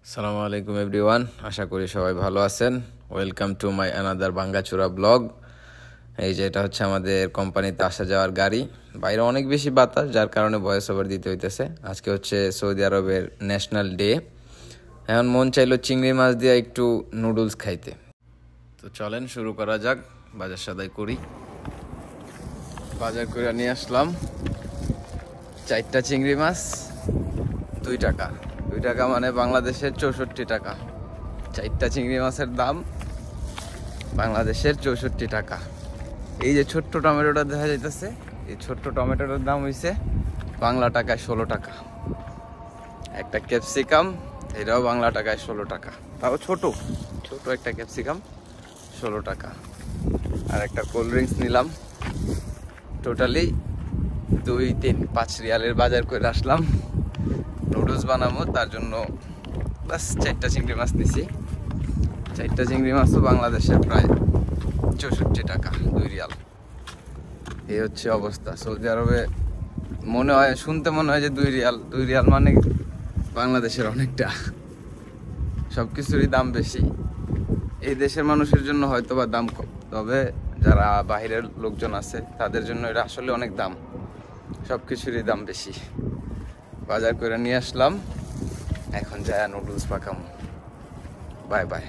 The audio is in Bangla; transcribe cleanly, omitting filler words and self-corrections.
আসসালামু আলাইকুম এভরিওয়ান, আশা করি সবাই ভালো আছেন। ওয়েলকাম টু মাই অ্যানাদার ভাঙ্গাচুরা ব্লগ। এই যে এটা হচ্ছে আমাদের কোম্পানিতে আসা যাওয়ার গাড়ি। বাইরে অনেক বেশি বাতাস, যার কারণে ভয়েস ওভার দিতে হইতেছে। আজকে হচ্ছে সৌদি আরবের ন্যাশনাল ডে। এখন মন চাইলো চিংড়ি মাছ দিয়ে একটু নুডলস খাইতে। তো চলেন শুরু করা যাক, বাজার সদাই করি। বাজার করে নিয়ে আসলাম 4টা চিংড়ি মাছ, 2 টাকা। 2 টাকা মানে বাংলাদেশের 64 টাকা। 4টা চিংড়ি মাছের দাম বাংলাদেশের 64 টাকা। এই যে ছোট্ট টমেটোটা দেখা যাইতেছে, এই ছোট্ট টমেটোটার দাম হইছে বাংলা টাকায় 16 টাকা। একটা ক্যাপসিকাম, এটাও বাংলা টাকায় 16 টাকা। তাও ছোট ছোট একটা ক্যাপসিকাম 16 টাকা। আর একটা কোল্ড ড্রিঙ্কস নিলাম। টোটালি 2-3-5 রিয়ালের বাজার করে আসলাম। নুডলস বানাবো, তার জন্য বাস 4টা চিংড়ি মাছ নিছি। 4টা চিংড়ি মাছও বাংলাদেশের প্রায় 64 টাকা, 2 রিয়াল। এই হচ্ছে অবস্থা সৌদি আরবে। শুনতে মনে হয় যে 2 রিয়াল মানে বাংলাদেশের অনেকটা। সবকিছুরই দাম বেশি। এই দেশের মানুষের জন্য হয়তো বা দাম কম, তবে যারা বাহিরের লোকজন আছে তাদের জন্য এটা আসলে অনেক দাম। সবকিছুরই দাম বেশি। বাজার করে নিয়ে আসলাম, এখন যায় নুডলস পাকাম। Bye bye.